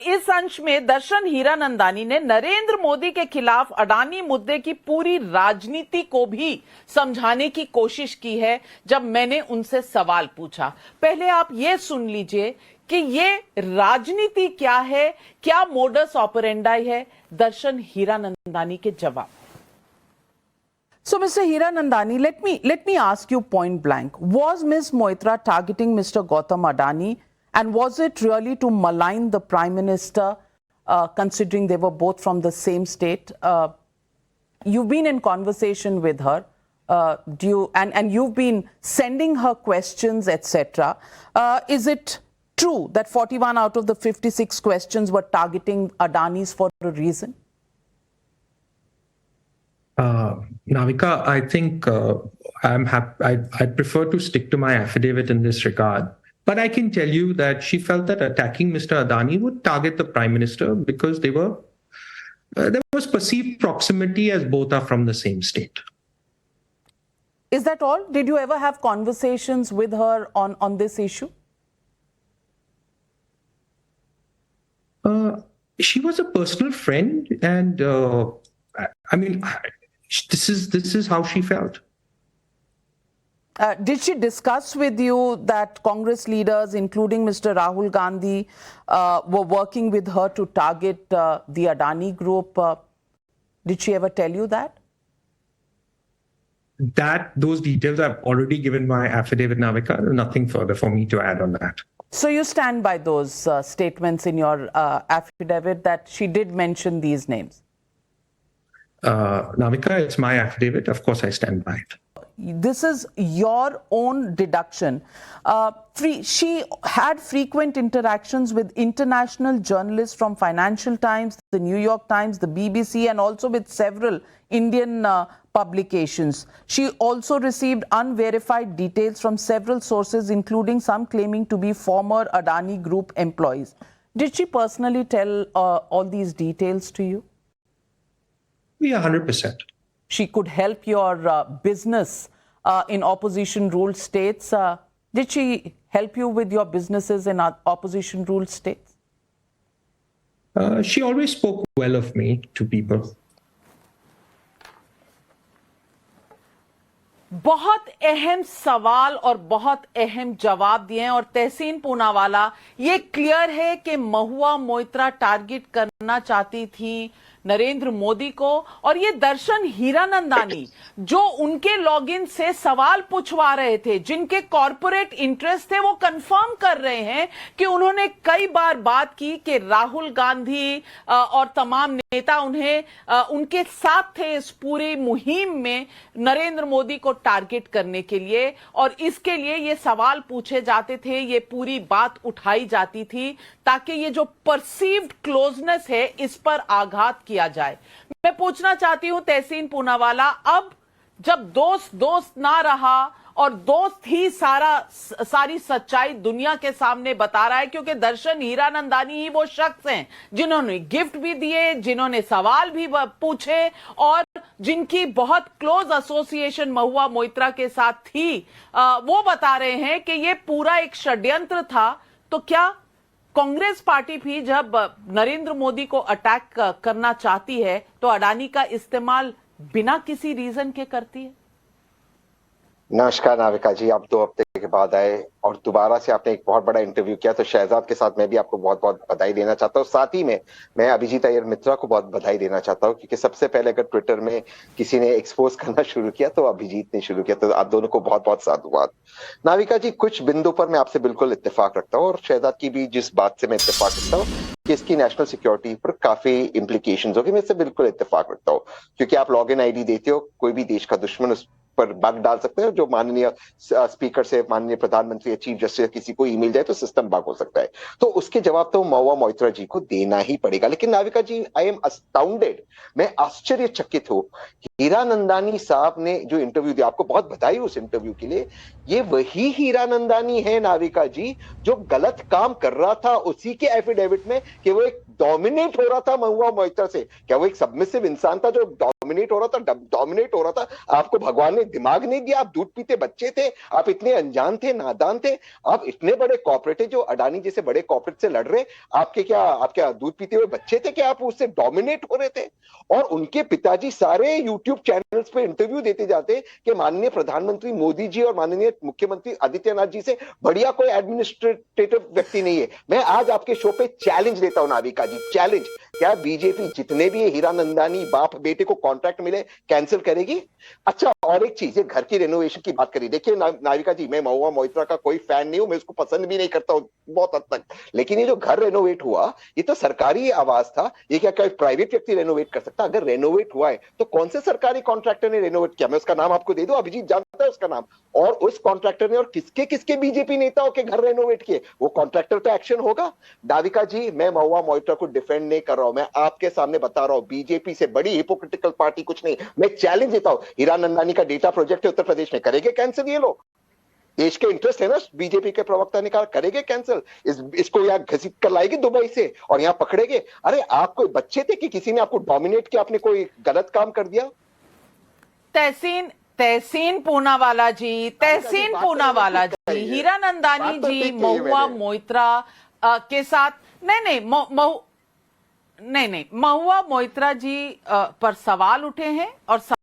इस अंश में दर्शन हीरानंदानी ने नरेंद्र मोदी के खिलाफ अडानी मुद्दे की पूरी राजनीति को भी समझाने की कोशिश की है जब मैंने उनसे सवाल पूछा। पहले आप ये सुन लीजिए कि ये राजनीति क्या है, क्या मोडस ऑपरेंडाई है, दर्शन हीरानंदानी के जवाब। So, Mr. Hiranandani, let me ask you point blank. Was Ms. Moitra targeting Mr. Gautam Adani, and was it really to malign the Prime Minister, considering they were both from the same state? You've been in conversation with her, and you've been sending her questions, etc. Is it true that 41 out of the 56 questions were targeting Adani's for a reason? Navika, I think I prefer to stick to my affidavit in this regard. But I can tell you that she felt that attacking Mr. Adani would target the Prime Minister because there was perceived proximity, as both are from the same state. Is that all? Did you ever have conversations with her on this issue? She was a personal friend, and I mean, this is how she felt. Did she discuss with you that Congress leaders, including Mr. Rahul Gandhi, were working with her to target the Adani group? Did she ever tell you that? Those details I've already given my affidavit, Navika. Nothing further for me to add on that. So you stand by those statements in your affidavit that she did mention these names? Navika, it's my affidavit. Of course, I stand by it. This is your own deduction. She had frequent interactions with international journalists from Financial Times, the New York Times, the BBC, and also with several Indian publications. She also received unverified details from several sources, including some claiming to be former Adani Group employees. Did she personally tell all these details to you? Yeah, 100%. She could help your business in opposition-ruled states. Did she help you with your businesses in opposition-ruled states? She always spoke well of me to people. बहुत अहम सवाल और बहुत अहम जवाब दिए हैं और तहसीन पूनावाला, ये क्लियर है कि महुआ मोइत्रा टारगेट करना चाहती थी नरेंद्र मोदी को, और ये दर्शन हीरानंदानी जो उनके लॉगिन से सवाल पूछवा रहे थे, जिनके कॉर्पोरेट इंटरेस्ट थे, वो कंफर्म कर रहे हैं कि उन्होंने कई बार बात की कि राहुल गांधी और तमाम नेता उनके साथ थे इस पूरी मुहिम में नरेंद्र मोदी को टारगेट करने के लिए, और इसके लिए ये सवाल पूछे जाते थे, ये पूरी बात उठाई जाती थी ताकि ये जो परसीव्ड क्लोजनेस है इस पर आघात किया जाए। मैं पूछना चाहती हूं तहसीन पूनावाला, अब जब दोस्त ना रहा और दोस्त ही सारी सच्चाई दुनिया के सामने बता रहा है, क्योंकि दर्शन हीरानंदानी ही वो शख्स हैं जिन्होंने गिफ्ट भी दिए, जिन्होंने सवाल भी पूछे और जिनकी बहुत क्लोज एसोसिएशन महुआ मोइत्रा के साथ थी, वो बता रहे हैं कि ये पूरा एक षड्यंत्र था। तो क्या कांग्रेस पार्टी भी जब नरेंद्र मोदी को अटैक करना चाहती है तो अडानी का इस्तेमाल बिना किसी रीजन के करती है? नमस्कार नाविका जी, आप 2 हफ्ते के बाद आए और दोबारा से आपने एक बहुत बड़ा इंटरव्यू किया, तो शहजाद के साथ मैं भी आपको बहुत बहुत बधाई देना चाहता हूँ। साथ ही में मैं अभिजीत अय्यर मित्रा को बहुत बधाई देना चाहता हूँ, क्योंकि सबसे पहले अगर ट्विटर में किसी ने एक्सपोज करना शुरू किया तो अभिजीत ने शुरू किया, तो आप दोनों को बहुत बहुत साधुवाद। नाविका जी, कुछ बिंदु पर मैं आपसे बिल्कुल इत्तेफाक रखता हूँ, और शहजाद की भी जिस बात से मैं इत्तेफाक रखता हूँ कि इसकी नेशनल सिक्योरिटी पर काफी इंप्लीकेशंस होगी, मैं इससे बिल्कुल इत्तेफाक रखता हूँ, क्योंकि आप लॉग इन आईडी देते हो, कोई भी देश का दुश्मन उस पर बग डाल सकते हैं, जो माननीय स्पीकर से माननीय प्रधानमंत्री या चीफ जस्टिस किसी को ईमेल जाए तो सिस्टम बग हो सकता है, तो उसके जवाब तो महुआ मोइत्रा जी को देना ही पड़ेगा। लेकिन नाविका जी, आई एम अस्टाउंडेड, मैं आश्चर्यचकित हूं, हीरानंदानी साहब ने जो इंटरव्यू दिया, आपको बहुत बधाई उस इंटरव्यू के लिए, ये वही हीरानंदानी है नाविका जी जो गलत काम कर रहा था उसी के एफिडेविट में कि वो एक डोमिनेट हो रहा था महुआ मोइत्रा से। क्या वो एक सबमिसिव इंसान था जो डोमिनेट हो रहा था, डोमिनेट हो रहा था। आपको भगवान ने दिमाग नहीं दिया, आप दूध पीते बच्चे थे, आप इतने अनजान थे, नादान थे। आप इतने बड़े कॉर्पोरेट है जो अडानी जैसे बड़े कॉर्पोरेट से लड़ रहे, आप क्या दूध पीते हुए बच्चे थे कि आप उससे डोमिनेट हो रहे थे? और उनके पिताजी सारे यूट्यूब चैनल्स पे इंटरव्यू देते जाते कि माननीय प्रधानमंत्री मोदी जी और माननीय मुख्यमंत्री आदित्यनाथ जी से बढ़िया कोई एडमिनिस्ट्रेटिव व्यक्ति नहीं है। मैं आज आपके शो पे चैलेंज देता हूं नाविका जी, चैलेंज, क्या बीजेपी जितने भी हीरानंदानी बाप बेटे को कॉन्ट्रैक्ट मिले कैंसिल करेगी? अच्छा, और एक चीज, घर की रेनोवेशन की बात करी, देखिए नाविका जी, मैं महुआ मोइत्रा का कोई फैन नहीं हूं, मैं उसको पसंद भी नहीं करता हूं बहुत हद तक, लेकिन ये जो घर रेनोवेट हुआ, ये तो सरकारी आवास था, ये क्या कोई प्राइवेट व्यक्ति रेनोवेट कर सकता? अगर रेनोवेट हुआ है तो कौन से सरकारी कॉन्ट्रैक्टर ने रेनोवेट किया? मैं उसका नाम आपको दे दूं, अभिजीत जानता है उसका नाम। और उस कॉन्ट्रैक्टर ने और किसके किसके बीजेपी नेताओं के घर रेनोवेट किए? वो कॉन्ट्रैक्टर तो एक्शन होगा। नाविका जी, मैं महुआ मोइत्रा को डिफेंड नहीं कर रहा हूं, मैं आपके सामने बता रहा हूं, बीजेपी से बड़ी हिपोक्रिटिकल पार्टी कुछ नहीं। मैं चैलेंज देता हूं, हीरानंदानी का डेटा प्रोजेक्ट है उत्तर प्रदेश में, करेंगे कैंसिल ये लोग? देश के इंटरेस्ट है ना, बीजेपी के प्रवक्ता ने कहा करेंगे कैंसिल, इसको यहाँ घसीट कर लाएगी दुबई से और यहाँ पकड़ेंगे। अरे आप कोई बच्चे थे कि किसी ने आपको डोमिनेट किया, आपने कोई गलत काम कर दिया? तहसीन पूनावाला जी, तहसीन पूनावाला जी, हीरानंदानी जी महुआ मोइत्रा के साथ नहीं, महुआ मोइत्रा जी पर सवाल उठे हैं और